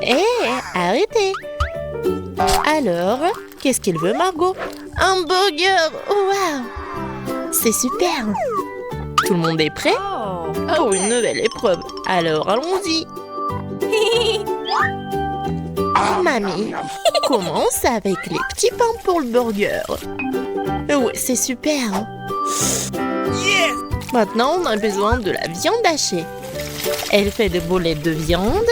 Hé, arrêtez! Alors, qu'est-ce qu'il veut, Margot? Un burger! Waouh! C'est super! Tout le monde est prêt? Oh, une nouvelle épreuve! Alors, allons-y! Mamie, commence avec les petits pains pour le burger. Oui, c'est super! Maintenant, on a besoin de la viande hachée. Elle fait des boulettes de viande.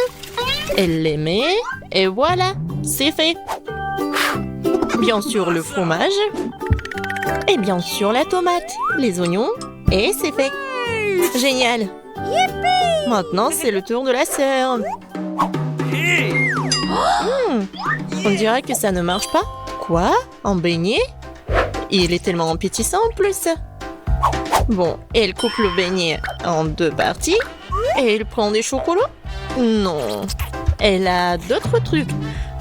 Elle les met. Et voilà, c'est fait. Bien sûr, le fromage. Et bien sûr, la tomate, les oignons. Et c'est fait. Génial. Maintenant, c'est le tour de la sœur. On dirait que ça ne marche pas. Quoi? Un beignet? Il est tellement appétissant en plus. Bon, elle coupe le beignet en 2 parties. Et elle prend des chocolats? Non. Elle a d'autres trucs.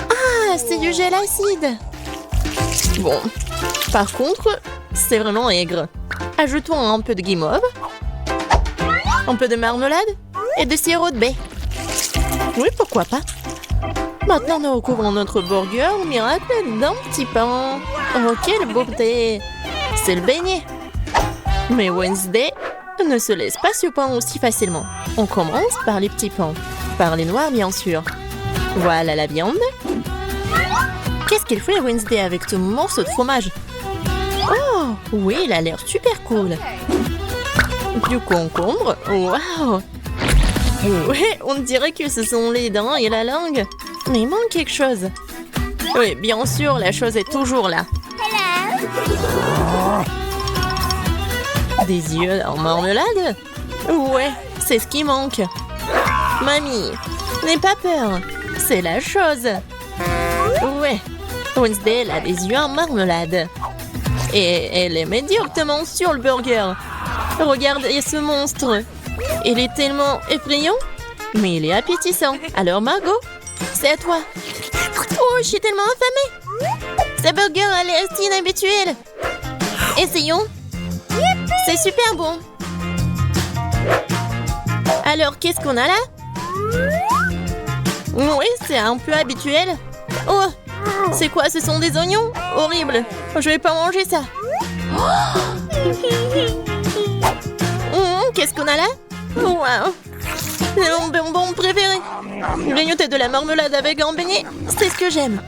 Ah, c'est du gel acide. Bon. Par contre, c'est vraiment aigre. Ajoutons un peu de guimauve. Un peu de marmelade. Et de sirop de baie. Oui, pourquoi pas. Maintenant, nous recouvrons notre burger au miracle d'un petit pain. Oh, quelle beauté! C'est le beignet. Mais Wednesday ne se laisse pas surprendre aussi facilement. On commence par les petits pains. Par les noirs, bien sûr. Voilà la viande. Qu'est-ce qu'il fait Wednesday avec ce morceau de fromage? Oh, oui, il a l'air super cool. Du concombre. Waouh! Oui, on dirait que ce sont les dents et la langue. Mais il manque quelque chose. Oui, bien sûr, la chose est toujours là. Des yeux en marmelade? Ouais, c'est ce qui manque. Mamie, n'aie pas peur. C'est la chose. Ouais, Wednesday, elle a des yeux en marmelade. Et elle les met directement sur le burger. Regardez ce monstre. Il est tellement effrayant, mais il est appétissant. Alors Margot, c'est à toi. Oh, je suis tellement affamée. Ce burger a l'air si inhabituel. Essayons. C'est super bon. Alors, qu'est-ce qu'on a là? Oui, c'est un peu habituel. Oh, c'est quoi? Ce sont des oignons? Horrible. Je vais pas manger ça. Qu'est-ce qu'on a là? Waouh! C'est mon bonbon préféré. Grignoter de la marmelade avec un beignet, c'est ce que j'aime.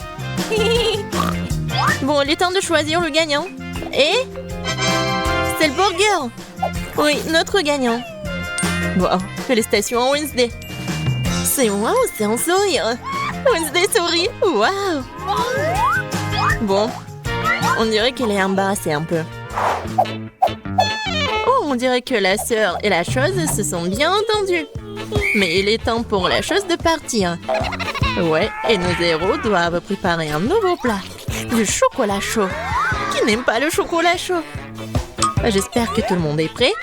Bon, il est temps de choisir le gagnant. Et c'est le burger. Oui, notre gagnant. Wow, félicitations à Wednesday. C'est wow, c'est un sourire. Wednesday sourit. Wow. Bon, on dirait qu'elle est embarrassée un peu. Oh, on dirait que la sœur et la chose se sont bien entendues. Mais il est temps pour la chose de partir. Ouais, et nos héros doivent préparer un nouveau plat. Du chocolat chaud. Qui n'aime pas le chocolat chaud? J'espère que tout le monde est prêt.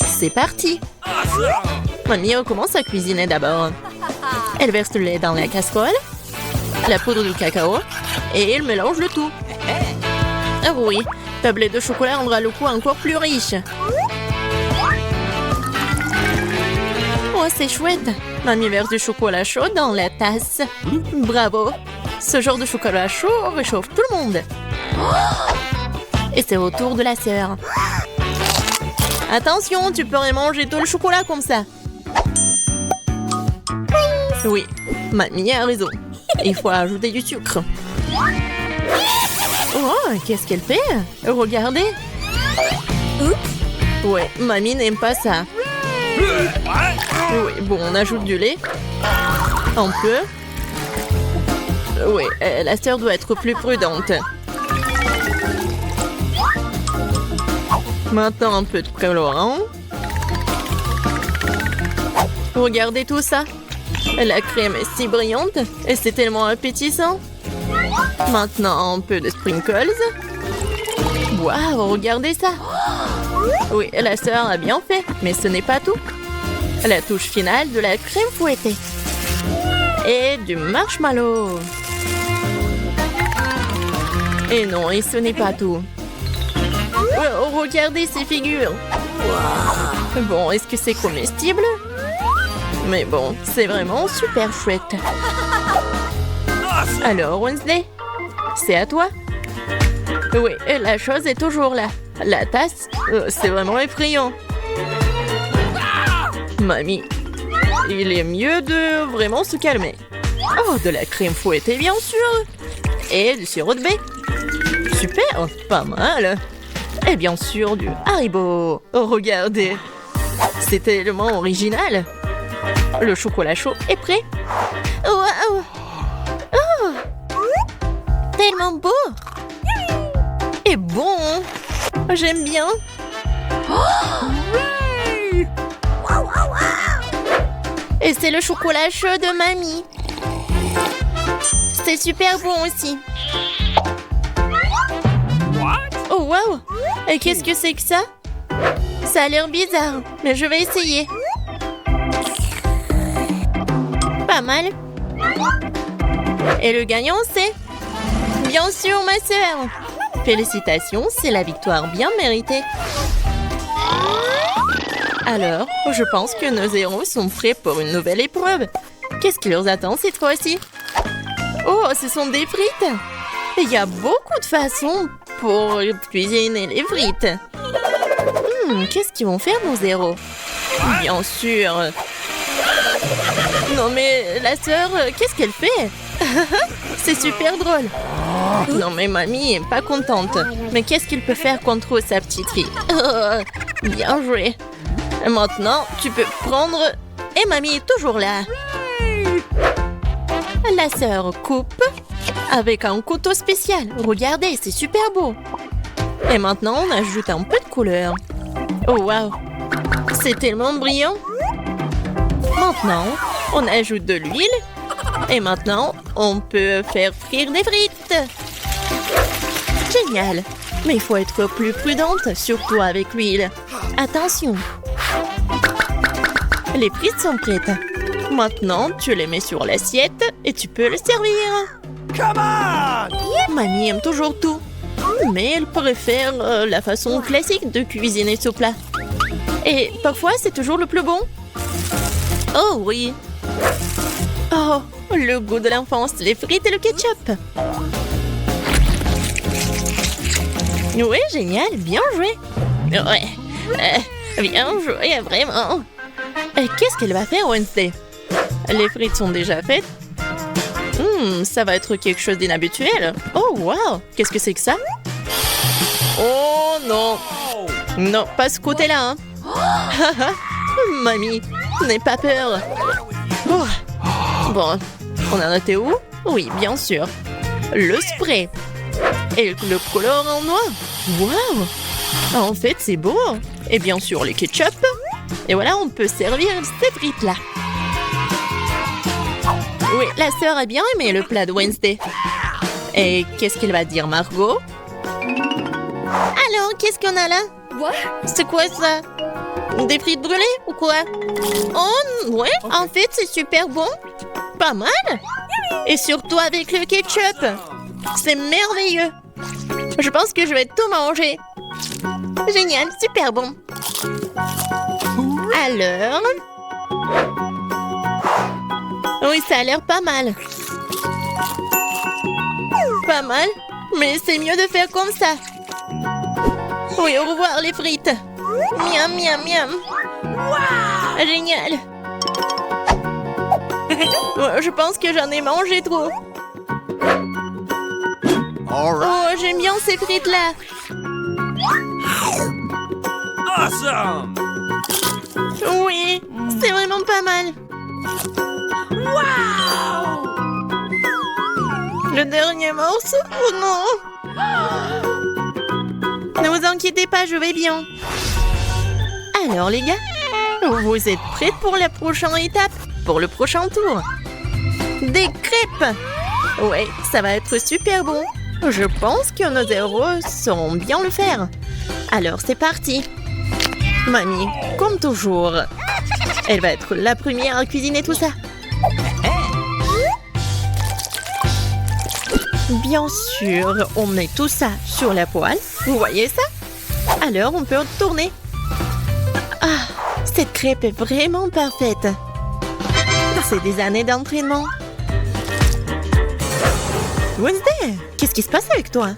C'est parti. Mamie commence à cuisiner d'abord. Elle verse le lait dans la casserole, la poudre de cacao, et elle mélange le tout. Ah oui, tablette de chocolat rendra le goût encore plus riche. Oh, c'est chouette. Mamie verse du chocolat chaud dans la tasse. Bravo. Ce genre de chocolat chaud réchauffe tout le monde. Et c'est au tour de la sœur. Attention, tu pourrais manger tout le chocolat comme ça. Oui, mamie a raison. Il faut ajouter du sucre. Oh, qu'est-ce qu'elle fait? Regardez. Ouais, mamie n'aime pas ça. Oui, bon, on ajoute du lait. Un peu. Oui, la sœur doit être plus prudente. Maintenant, un peu de colorant. Regardez tout ça. La crème est si brillante et c'est tellement appétissant. Maintenant, un peu de sprinkles. Waouh, regardez ça. Oui, la sœur a bien fait, mais ce n'est pas tout. La touche finale de la crème fouettée. Et du marshmallow. Et non, et ce n'est pas tout. Oh, regardez ces figures. Bon, est-ce que c'est comestible? Mais bon, c'est vraiment super chouette. Alors, Wednesday, c'est à toi. Oui, la chose est toujours là. La tasse, c'est vraiment effrayant. Mamie, il est mieux de vraiment se calmer. Oh, de la crème fouettée, bien sûr. Et du sirop de baie. Super, pas mal. Et bien sûr, du Haribo. Oh, regardez. C'est tellement original. Le chocolat chaud est prêt. Waouh! Oh! Tellement beau! Et bon! J'aime bien! Et c'est le chocolat chaud de mamie. C'est super bon aussi. Oh waouh! Et qu'est-ce que c'est que ça? Ça a l'air bizarre, mais je vais essayer. Pas mal. Et le gagnant, c'est... Bien sûr, ma sœur. Félicitations, c'est la victoire bien méritée. Alors, je pense que nos héros sont prêts pour une nouvelle épreuve. Qu'est-ce qui leur attend cette fois-ci? Oh, ce sont des frites. Il y a beaucoup de façons pour cuisiner les frites. Qu'est-ce qu'ils vont faire, nos héros? Bien sûr. Non mais, la sœur, qu'est-ce qu'elle fait? C'est super drôle. Non mais mamie est pas contente. Mais qu'est-ce qu'il peut faire contre sa petite fille? Bien joué. Maintenant, tu peux prendre... Et mamie est toujours là. La sœur coupe avec un couteau spécial. Regardez, c'est super beau. Et maintenant, on ajoute un peu de couleur. Oh waouh, c'est tellement brillant. Maintenant, on ajoute de l'huile. Et maintenant, on peut faire frire des frites. Génial. Mais il faut être plus prudente, surtout avec l'huile. Attention. Les frites sont prêtes. Maintenant, tu les mets sur l'assiette et tu peux le servir. Come on! Mamie aime toujours tout. Mais elle préfère la façon classique de cuisiner ce plat. Et parfois, c'est toujours le plus bon. Oh oui. Oh, le goût de l'enfance, les frites et le ketchup. Oui, génial, bien joué. Ouais, bien joué, vraiment. Qu'est-ce qu'elle va faire, Wednesday? Les frites sont déjà faites. Ça va être quelque chose d'inhabituel. Oh, wow, qu'est-ce que c'est que ça? Oh non. Non, pas ce côté-là, hein. Mamie, n'aie pas peur. Oh. Bon, on en était où? Oui, bien sûr. Le spray. Et le colorant en noir. Waouh! En fait, c'est beau. Et bien sûr, les ketchup. Et voilà, on peut servir ces frites-là. Oui, la sœur a bien aimé le plat de Wednesday. Et qu'est-ce qu'elle va dire, Margot? Alors, qu'est-ce qu'on a là? C'est quoi ça? Des frites brûlées ou quoi? Oh, ouais, en fait, c'est super bon. Pas mal. Et surtout avec le ketchup. C'est merveilleux. Je pense que je vais tout manger. Génial, super bon. Alors... Oui, ça a l'air pas mal. Pas mal, mais c'est mieux de faire comme ça. Oui, au revoir les frites. Miam, miam, miam. Wow! Génial. Je pense que j'en ai mangé trop. Oh, j'aime bien ces frites-là. Awesome! Oui, c'est vraiment pas mal. Wow! Le dernier morceau? Oh non! Ne vous inquiétez pas, je vais bien. Alors les gars, vous êtes prêts pour la prochaine étape? Pour le prochain tour? Des crêpes! Ouais, ça va être super bon. Je pense que nos héros sauront bien le faire. Alors c'est parti. Mamie, comme toujours, elle va être la première à cuisiner tout ça. Bien sûr, on met tout ça sur la poêle. Vous voyez ça? Alors, on peut tourner. Ah, cette crêpe est vraiment parfaite. C'est des années d'entraînement. Wednesday, qu'est-ce qui se passe avec toi?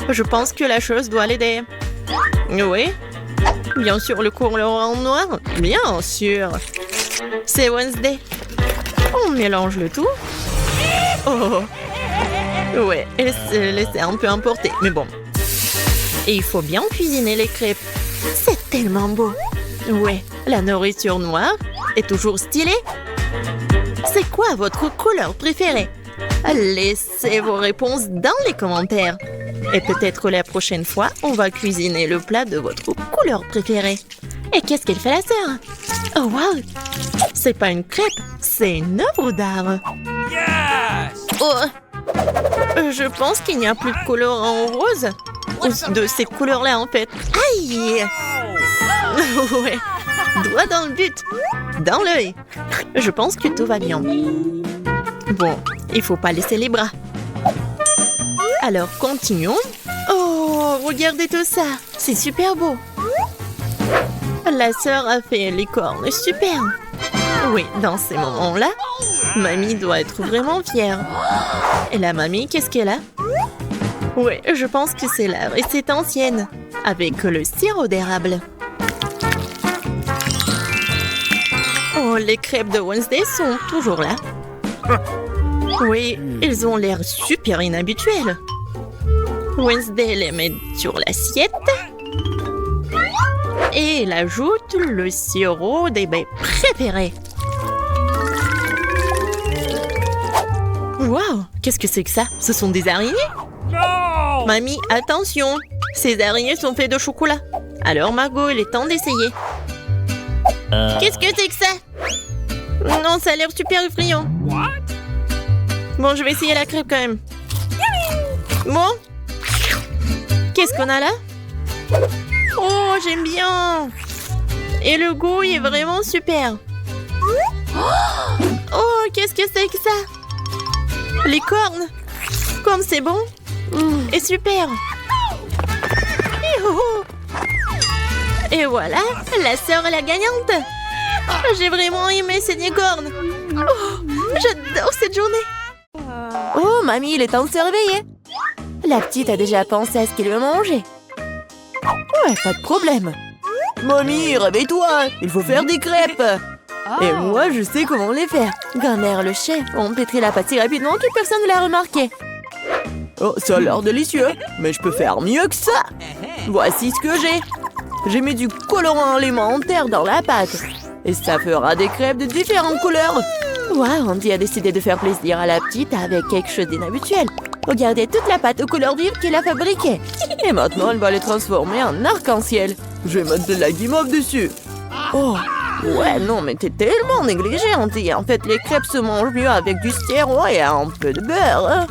Je pense que la chose doit l'aider. Oui. Bien sûr, le couleur en noir. Bien sûr. C'est Wednesday. On mélange le tout. Oh. Ouais, elle s'est laissée un peu emporter, mais bon. Et il faut bien cuisiner les crêpes. C'est tellement beau. Ouais, la nourriture noire est toujours stylée. C'est quoi votre couleur préférée? Laissez vos réponses dans les commentaires. Et peut-être la prochaine fois, on va cuisiner le plat de votre couleur préférée. Et qu'est-ce qu'elle fait la sœur? Oh wow! C'est pas une crêpe, c'est une œuvre d'art. Yes! Oh! Je pense qu'il n'y a plus de couleur en rose. Ou de ces couleurs-là en fait. Aïe! Ouais. Doigt dans le but. Dans l'œil. Je pense que tout va bien. Bon, il faut pas laisser les bras. Alors, continuons. Oh, regardez tout ça. C'est super beau. La sœur a fait les cornes. Super. Oui, dans ces moments-là, mamie doit être vraiment fière. Et la mamie, qu'est-ce qu'elle a? Oui, je pense que c'est la recette ancienne. Avec le sirop d'érable. Oh, les crêpes de Wednesday sont toujours là. Oui, ils ont l'air super inhabituels. Wednesday les met sur l'assiette. Et elle ajoute le sirop des baies préférés. Waouh, qu'est-ce que c'est que ça? Ce sont des araignées? No! Mamie, attention! Ces araignées sont faites de chocolat. Alors Margot, il est temps d'essayer. Qu'est-ce que c'est que ça? Non, ça a l'air super effrayant. What? Bon, je vais essayer la crêpe quand même. Bon. Qu'est-ce qu'on a là? Oh, j'aime bien. Et le goût est vraiment super. Oh, qu'est-ce que c'est que ça? Les cornes. Comme c'est bon. Et super. Et voilà, la sœur est la gagnante. J'ai vraiment aimé ces cornes. Oh, j'adore cette journée. Oh, mamie, il est temps de se réveiller. La petite a déjà pensé à ce qu'elle veut manger. Ouais, pas de problème. Mamie, réveille-toi, il faut faire des crêpes. Et moi, je sais comment les faire. Grand-mère, le chef, on pétrit la pâte si rapidement que personne ne l'a remarqué. Oh, ça a l'air délicieux, mais je peux faire mieux que ça. Voici ce que j'ai. J'ai mis du colorant alimentaire dans la pâte. Et ça fera des crêpes de différentes couleurs. Wow, Andy a décidé de faire plaisir à la petite avec quelque chose d'inhabituel. Regardez toute la pâte aux couleurs vives qu'elle a fabriquée. Et maintenant, elle va les transformer en arc-en-ciel. Je vais mettre de la guimauve dessus. Oh, ouais, non, mais t'es tellement négligée, Andy. En fait, les crêpes se mangent mieux avec du sirop et un peu de beurre. Hein.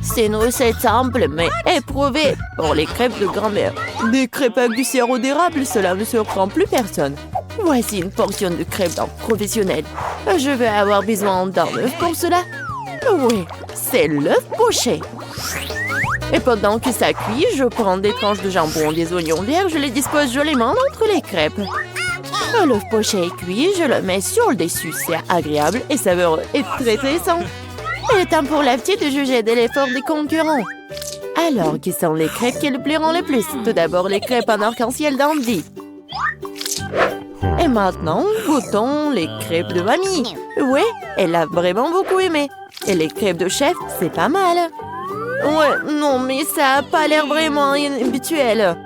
C'est une recette simple, mais éprouvée pour les crêpes de grand-mère. Des crêpes avec du sirop d'érable, cela ne surprend plus personne. Voici une portion de crêpes d'un professionnel. Je vais avoir besoin d'un œuf pour cela. Oui, c'est l'œuf poché. Et pendant que ça cuit, je prends des tranches de jambon, des oignons verts, je les dispose joliment entre les crêpes. L'œuf poché est cuit, je le mets sur le dessus. C'est agréable et savoureux et très sain. Il est temps pour la petite de juger de l'effort des concurrents. Alors, qui sont les crêpes qui le plairont le plus? Tout d'abord, les crêpes en arc-en-ciel d'Andy. Et maintenant, goûtons les crêpes de mamie. Ouais, elle a vraiment beaucoup aimé. Et les crêpes de chef, c'est pas mal. Ouais, non, mais ça a pas l'air vraiment inhabituel.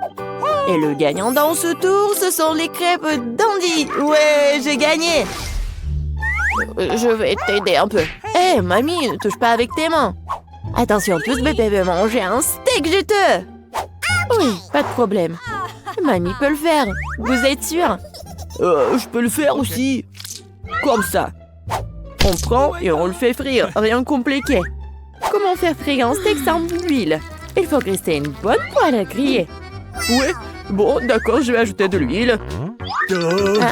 Et le gagnant dans ce tour, ce sont les crêpes d'Andy. Ouais, j'ai gagné. Je vais t'aider un peu. Hé, mamie, ne touche pas avec tes mains. Attention, tous bébés veulent manger un steak juteux. Oui, pas de problème. Mamie peut le faire. Vous êtes sûr? Je peux le faire aussi. Comme ça. On prend et on le fait frire. Rien de compliqué. Comment faire frire un steak sans l'huile? Il faut rester une bonne poêle à griller. Ouais, bon, d'accord, je vais ajouter de l'huile.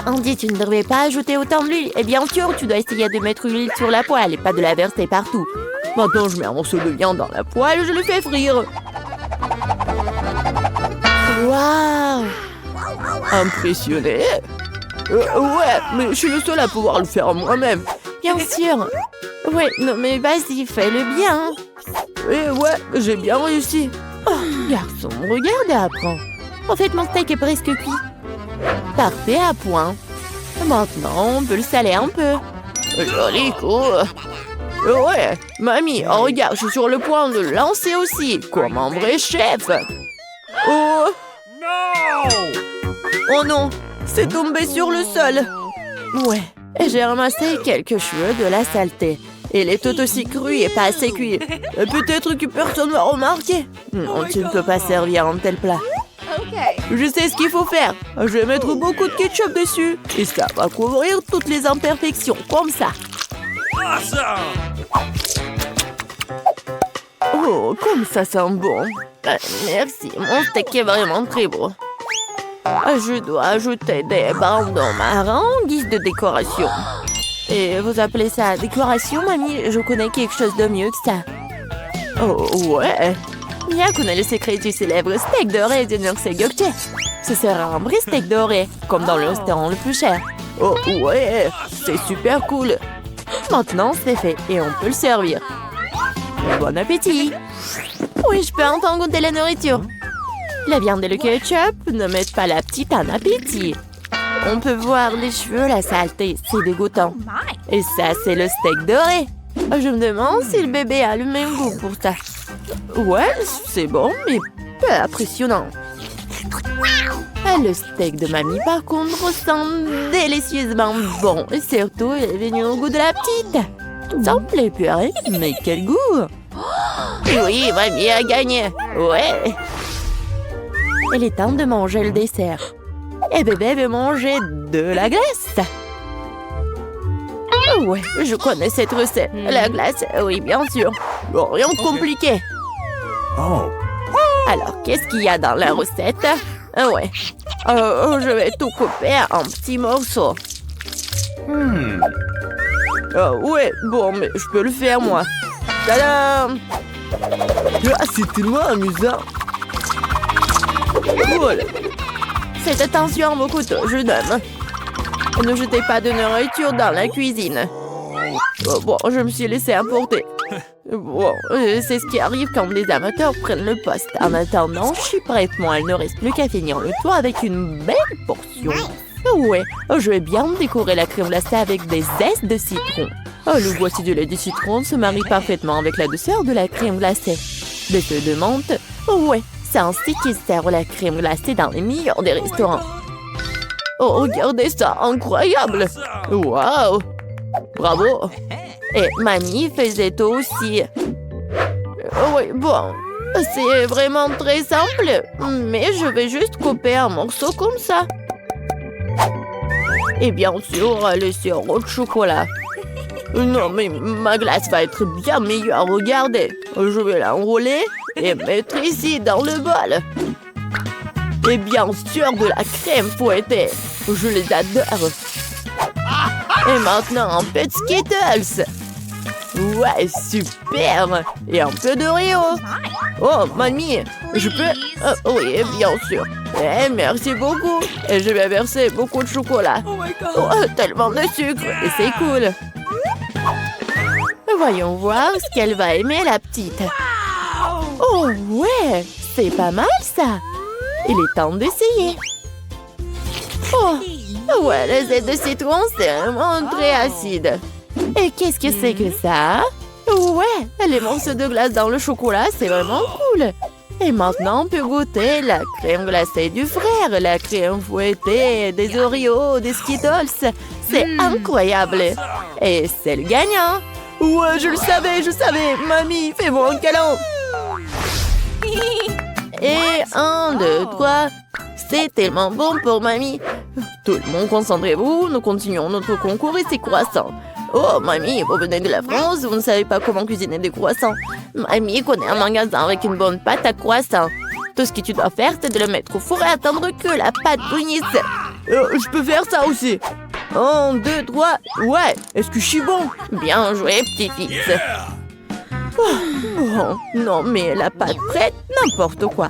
Andy, tu ne devrais pas ajouter autant d'huile. Et bien sûr, tu dois essayer de mettre l'huile sur la poêle et pas de la verser partout. Maintenant, je mets un morceau de viande dans la poêle et je le fais frire. Waouh! Impressionné? Ouais, mais je suis le seul à pouvoir le faire moi-même. Bien sûr. Ouais, non mais vas-y, fais-le bien. Ouais, j'ai bien réussi. Oh, garçon, regarde et apprends. En fait, mon steak est presque cuit. Parfait, à point. Maintenant, on peut le saler un peu. Joli coup. Ouais, mamie, oh, regarde, je suis sur le point de le lancer aussi, comme un vrai chef. Oh, No! oh non, c'est tombé sur le sol. Ouais, j'ai ramassé quelques cheveux de la saleté. Il est tout aussi cru et pas assez cuit. Peut-être que personne ne va remarquer. Non, tu ne peux pas servir un tel plat. Je sais ce qu'il faut faire. Je vais mettre beaucoup de ketchup dessus. Et ça va couvrir toutes les imperfections, comme ça. Awesome! Oh, comme ça sent bon. Merci, mon steak est vraiment très beau. Je dois ajouter des bandons marrons en guise de décoration. Et vous appelez ça décoration, mamie? Je connais quelque chose de mieux que ça. Oh, ouais. Bien qu'on ait le secret du célèbre steak doré de Nurse-Gökçe. Ce sera un vrai steak doré, comme dans le restaurant le plus cher. Oh, ouais, c'est super cool. Maintenant, c'est fait et on peut le servir. Bon appétit! Oui, je peux enfin goûter la nourriture. La viande et le ketchup ne mettent pas la petite en appétit. On peut voir les cheveux, la saleté, c'est dégoûtant. Et ça, c'est le steak doré. Je me demande si le bébé a le même goût pour ça. Ouais, c'est bon, mais peu impressionnant. Le steak de mamie, par contre, sent délicieusement bon. Et surtout, il est venu au goût de la petite. Ça me plaît purée, mais quel goût! Oui, mamie a gagné. Ouais. Il est temps de manger le dessert. Et bébé veut manger de la glace. Ouais, je connais cette recette. La glace, oui, bien sûr. Bon, rien de compliqué. Oh. Alors, qu'est-ce qu'il y a dans la recette? Ouais. Je vais tout couper en petits morceaux. Ouais, bon, mais je peux le faire, moi. Tadam! Ah, c'est tellement amusant. Voilà. Faites attention à vos couteaux, jeune homme. Ne jetez pas de nourriture dans la cuisine. Bon, je me suis laissé emporter. Bon, c'est ce qui arrive quand les amateurs prennent le poste. En attendant, je suis prête, moi. Il ne reste plus qu'à finir le tour avec une belle portion. Ouais, je vais bien décorer la crème glacée avec des zestes de citron. Le voici du lait de citron se marie parfaitement avec la douceur de la crème glacée. Des feuilles de menthe. Ouais, c'est ainsi qu'ils servent la crème glacée dans les meilleurs des restaurants. Oh, regardez ça, incroyable! Waouh! Bravo! Et mamie faisait aussi. Oui, bon, c'est vraiment très simple, mais je vais juste couper un morceau comme ça. Et bien sûr, le sirop de chocolat. Non, mais ma glace va être bien meilleure, regardez. Je vais l'enrouler et mettre ici dans le bol. Et bien sûr, de la crème fouettée. Je les adore. Et maintenant, un peu de Skittles. Ouais, super. Et un peu d'Oreo. Oh, mamie, je peux... oui, bien sûr. Merci beaucoup. Et je vais verser beaucoup de chocolat. Oh, tellement de sucre. Et c'est cool. Voyons voir ce qu'elle va aimer, la petite. Oh, ouais, c'est pas mal, ça. Il est temps d'essayer. Oh, ouais, le zeste de citron, c'est vraiment très acide. Et qu'est-ce que c'est que ça? Ouais, les morceaux de glace dans le chocolat, c'est vraiment cool. Et maintenant, on peut goûter la crème glacée du frère, la crème fouettée, des Oreos, des Skittles. C'est incroyable. Et c'est le gagnant. Ouais, je le savais. Mamie, fais-moi un câlin. Et 1, 2, 3. C'est tellement bon pour mamie. Tout le monde, concentrez-vous. Nous continuons notre concours et c'est croissants. Oh, mamie, vous venez de la France, vous ne savez pas comment cuisiner des croissants. Mamie connaît un magasin avec une bonne pâte à croissants. Tout ce que tu dois faire, c'est de le mettre au four et attendre que la pâte brunisse. Je peux faire ça aussi. 1, 2, 3. Ouais, est-ce que je suis bon? Bien joué, petit-fils. Oh, non, mais la pâte prête, n'importe quoi.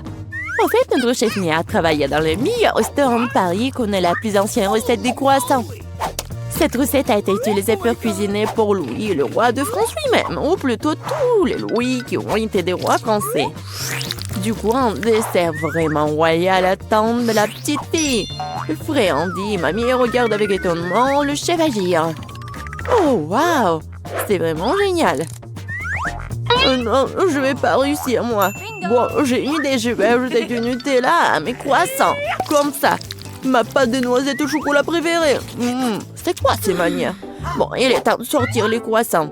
En fait, notre chef Mia a travaillé dans le meilleur restaurant de Paris et connaît la plus ancienne recette des croissants. Cette recette a été utilisée pour cuisiner pour Louis, le roi de France lui-même, ou plutôt tous les Louis qui ont été des rois français. Du coup, un dessert vraiment royal attend de la petite fille. Frais Andy, mamie regarde avec étonnement le chef agir. Oh, waouh! C'est vraiment génial. Non, je vais pas réussir, moi. Bon, j'ai une idée, je vais ajouter du Nutella à mes croissants. Comme ça. Ma pâte de noisettes au chocolat préférée. C'est quoi ces manières? Bon, il est temps de sortir les croissants.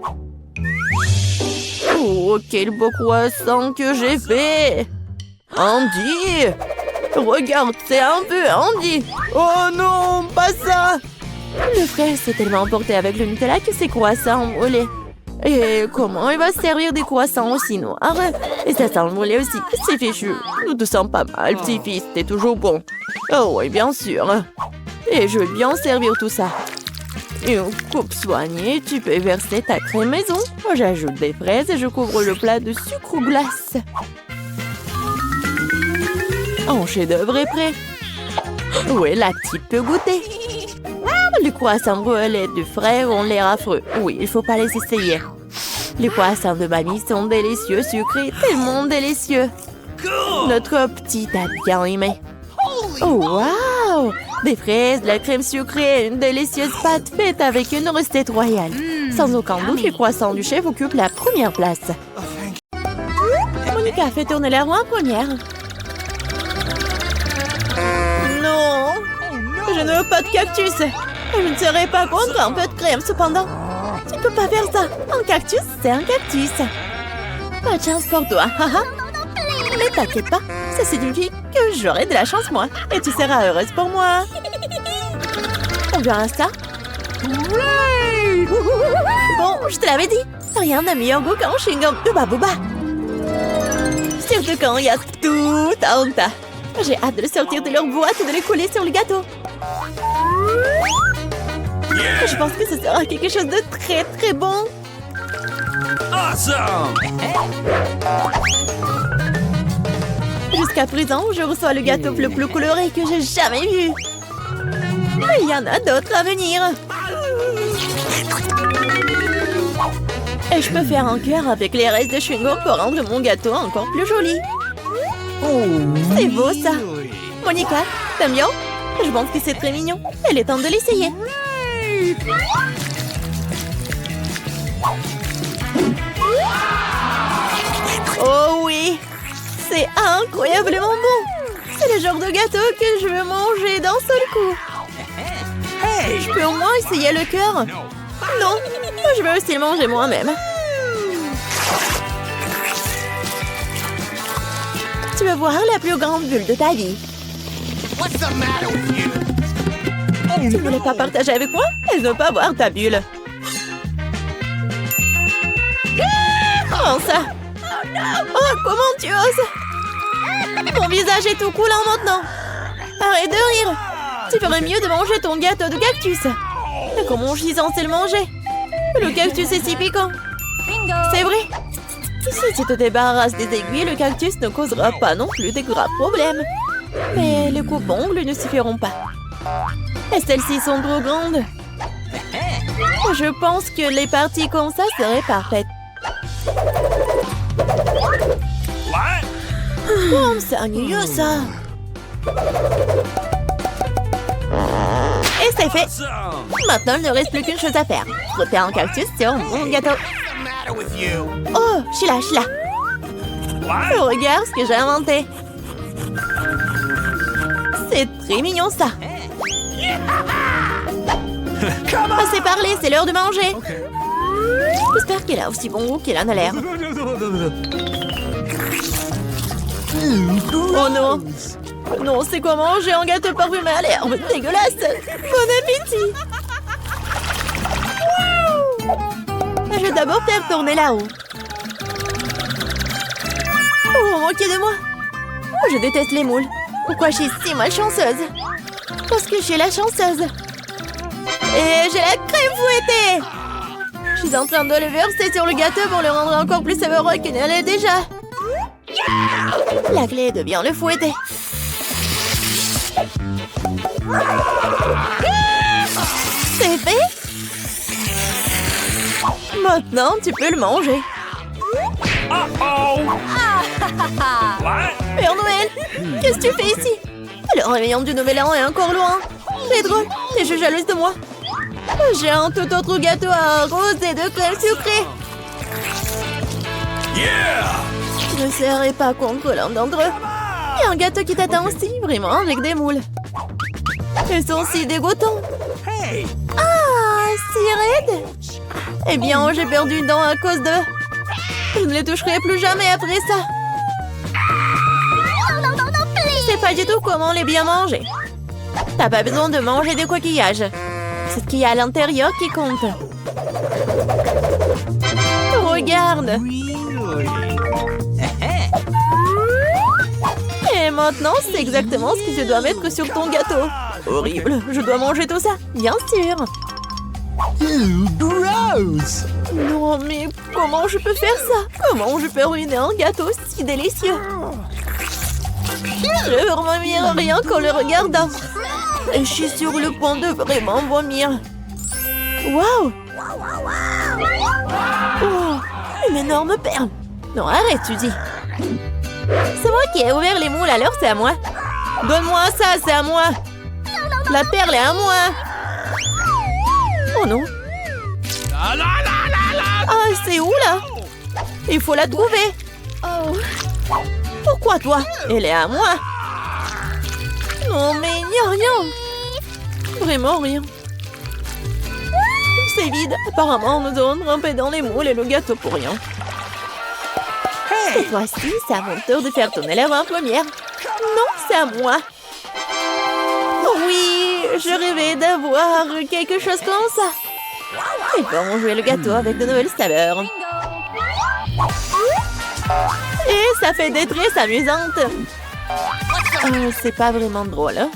Oh, quel beau croissant que j'ai fait! Andy! Regarde, c'est un peu Andy! Oh non, pas ça! Le frère s'est tellement emporté avec le Nutella que ses croissants ont brûlé. Et comment il va se servir des croissants aussi noirs? Et ça sent le brûlé aussi. C'est fichu. Nous te sens pas mal, petit-fils. T'es toujours bon. Oh oui, bien sûr. Et je vais bien servir tout ça. Une coupe soignée, tu peux verser ta crème maison. J'ajoute des fraises et je couvre le plat de sucre ou glace. Un chef-d'œuvre est prêt. Oui, la petite peut goûter. Les croissants brûlés du frère ont l'air affreux. Oui, il faut pas les essayer. Les croissants de mamie sont délicieux, sucrés, tellement délicieux. Notre petite a bien aimé. Oh, wow! Des fraises, de la crème sucrée, une délicieuse pâte faite avec une recette royale. Sans aucun doute, les croissants du chef occupent la première place. Monica fait tourner la roue en première. Non! Je ne veux pas de cactus. Je ne serais pas contre un peu de crème, cependant. Tu peux pas faire ça. Un cactus, c'est un cactus. Pas de chance pour toi, haha. Mais t'inquiète pas, ça signifie que j'aurai de la chance, moi. Et tu seras heureuse pour moi. On verra ça. Bon, je te l'avais dit. Rien n'a meilleur goût qu'un chewing-gum de Babouba. Surtout quand il y a tout un tas. J'ai hâte de le sortir de leur boîte et de les coller sur le gâteau. Je pense que ce sera quelque chose de très très bon. Awesome! Jusqu'à présent, je reçois le gâteau le plus coloré que j'ai jamais vu. Mais il y en a d'autres à venir. Et je peux faire un cœur avec les restes de chewing-gum pour rendre mon gâteau encore plus joli. C'est beau ça. Monica, t'aimes bien? Je pense que c'est très mignon. Il est temps de l'essayer. Oh oui! C'est incroyablement bon! C'est le genre de gâteau que je veux manger d'un seul coup. Je peux au moins essayer le cœur? Non, je veux aussi le manger moi-même. Tu veux voir la plus grande bulle de ta vie? Tu ne voulais pas partager avec moi? Elle ne veut pas voir ta bulle. Comment ça? Oh, comment tu oses? Mon visage est tout coulant maintenant. Arrête de rire. Tu ferais mieux de manger ton gâteau de cactus. Mais comment je suis censée le manger? Le cactus est si piquant. C'est vrai. Si tu te débarrasses des aiguilles, le cactus ne causera pas non plus de graves problèmes. Mais les coupes-ongles ne suffiront pas. Et celles-ci sont trop grandes. Je pense que les parties comme ça seraient parfaites. Oh, c'est ennuyeux ça. Et c'est fait. Maintenant, il ne reste plus qu'une chose à faire. Frotter un cactus sur mon gâteau. Oh, Sheila. Regarde ce que j'ai inventé. C'est très mignon ça. Assez parlé, c'est l'heure de manger. J'espère qu'elle a aussi bon goût qu'elle en a l'air. Oh non. Non, c'est quoi manger un gâteau parfumé à l'herbe? Dégueulasse. Bon appétit. Je vais d'abord faire tourner là-haut. Oh, moquez de moi. Je déteste les moules. Pourquoi je suis si malchanceuse? Parce que je suis la chanceuse. Et j'ai la crème fouettée. Je suis en train de le verser sur le gâteau pour le rendre encore plus savoureux qu'il ne l'est déjà. La clé est de bien le fouetter. C'est fait? Maintenant, tu peux le manger. Uh-oh! What? Père Noël, qu'est-ce que tu fais ici? Le réveillon du Nouvel An est encore loin. Pedro, es-tu jalouse de moi? J'ai un tout autre gâteau à rose et de crème sucrée. Yeah! Je ne serai pas contre l'un d'entre eux. Il y a un gâteau qui t'attend aussi, vraiment, avec des moules. Ils sont si dégoûtants. Hey! Ah, si raide. Eh bien, j'ai perdu une dent à cause de... Je ne les toucherai plus jamais après ça. Je sais pas du tout comment les bien manger. T'as pas besoin de manger des coquillages. C'est ce qu'il y a à l'intérieur qui compte. Regarde. Really? Et maintenant, c'est exactement ce que tu dois mettre sur ton gâteau. Horrible, je dois manger tout ça. Bien sûr. Gross! Non, mais comment je peux faire ça? Comment je peux ruiner un gâteau si délicieux? Je veux vomir rien qu'en le regardant. Et je suis sur le point de vraiment vomir. Waouh! Oh, une énorme perle. Non, arrête, tu dis. C'est moi qui ai ouvert les moules, alors c'est à moi. Donne-moi ça, c'est à moi. La perle est à moi. Oh non. Ah, c'est où là? Il faut la trouver. Oh. Pourquoi toi? Elle est à moi. Non, mais il n'y a rien. Vraiment rien. C'est vide. Apparemment, nous avons trempé dans les moules et le gâteau pour rien. Cette fois-ci, c'est à mon tour de faire tourner la roue en première. Non, c'est à moi. Oui, je rêvais d'avoir quelque chose comme ça. Et bon, jouer le gâteau avec de nouvelles saveurs. Et ça fait des tresses amusantes. C'est pas vraiment drôle. Hein?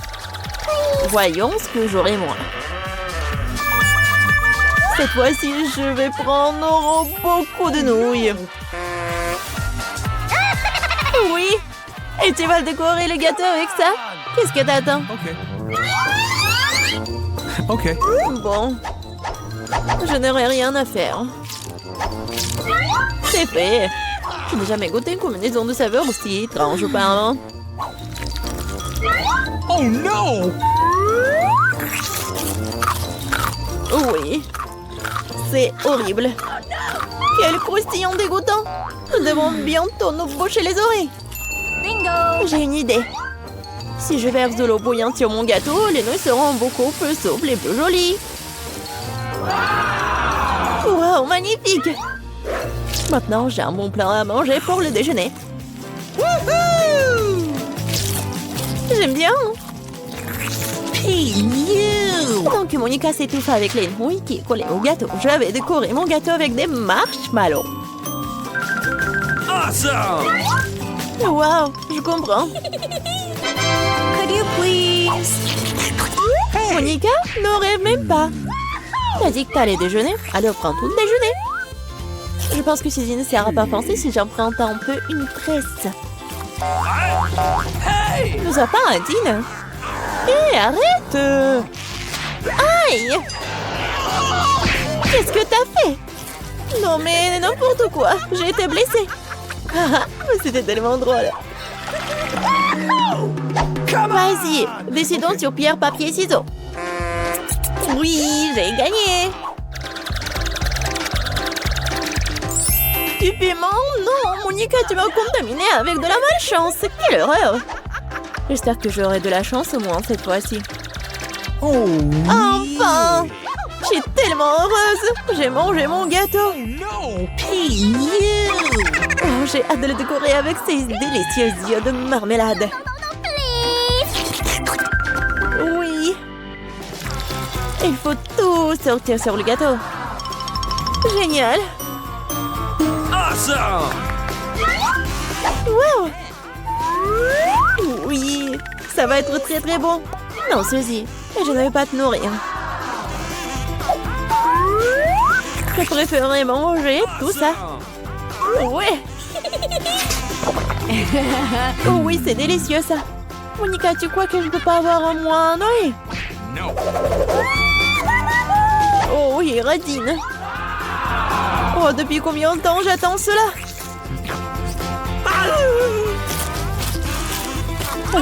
Voyons ce que j'aurai moi. Cette fois-ci, je vais prendre beaucoup de nouilles. Oui. Et tu vas décorer le gâteau avec ça? Qu'est-ce que t'attends? OK. Bon. Je n'aurai rien à faire. C'est fait. Je n'ai jamais goûté une combinaison de saveurs aussi étrange auparavant. Oh non! Oui. C'est horrible. Quel croustillant dégoûtant. Nous devons bientôt nous boucher les oreilles. Bingo! J'ai une idée. Si je verse de l'eau bouillante sur mon gâteau, les nouilles seront beaucoup plus souples et plus jolies. Wow, magnifique! Maintenant, j'ai un bon plat à manger pour le déjeuner. J'aime bien. Donc, Monica s'étouffe avec les nouilles qui collaient au gâteau. Je vais décorer mon gâteau avec des marshmallows. Awesome! Wow, je comprends. Could you please? Monica, ne rêve même pas. T'as dit que t'allais déjeuner, alors prends tout le déjeuner. Je pense que ceci ne sert à pas penser si j'emprunte un peu une tresse. Hey! Ne sois pas indigne. Hé, arrête! Aïe! Qu'est-ce que t'as fait? Non mais n'importe quoi, j'ai été blessée. C'était tellement drôle. Vas-y, décidons sur pierre, papier, ciseaux. Oui, j'ai gagné. Du piment? Non, Monica, tu m'as contaminé avec de la malchance. Quelle horreur! J'espère que j'aurai de la chance au moins cette fois-ci. Oh! Enfin! Je suis tellement heureuse! J'ai mangé mon gâteau! No! Oh, j'ai hâte de le décorer avec ces délicieux yeux de marmelade. Oui! Il faut tout sortir sur le gâteau. Génial! Awesome! Wow! Oui! Ça va être très très bon! Non, ceci, je ne vais pas te nourrir. Je préférerais manger tout ça. Ouais! Oh oui, c'est délicieux ça! Monica, tu crois que je peux pas avoir un mois à Noël? No! Oh, il radine. Oh, depuis combien de temps j'attends cela?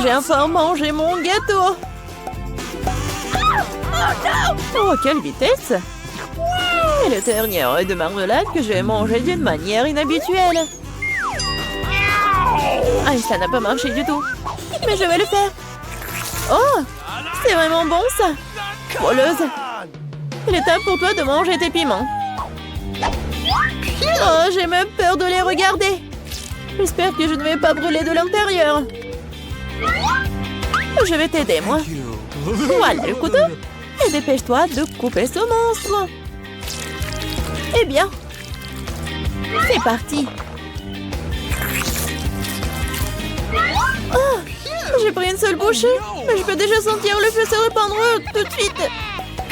J'ai enfin mangé mon gâteau. Oh, quelle vitesse! Et le dernier de marmelade que j'ai mangé d'une manière inhabituelle. Ah, ça n'a pas marché du tout. Mais je vais le faire. Oh, c'est vraiment bon ça. Voleuse. Il est temps pour toi de manger tes piments. Oh, j'ai même peur de les regarder. J'espère que je ne vais pas brûler de l'intérieur. Je vais t'aider, moi. Voilà le couteau. Et dépêche-toi de couper ce monstre. Eh bien, c'est parti. Oh, j'ai pris une seule bouchée, mais je peux déjà sentir le feu se répandre tout de suite.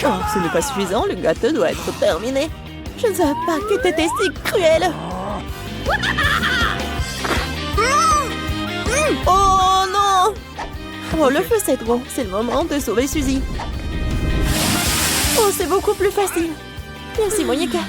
Oh, ce n'est pas suffisant, le gâteau doit être terminé. Je ne savais pas que t'étais si cruel. Oh non! Oh, le feu c'est trop. C'est le moment de sauver Suzy. Oh, c'est beaucoup plus facile. Merci, Monica.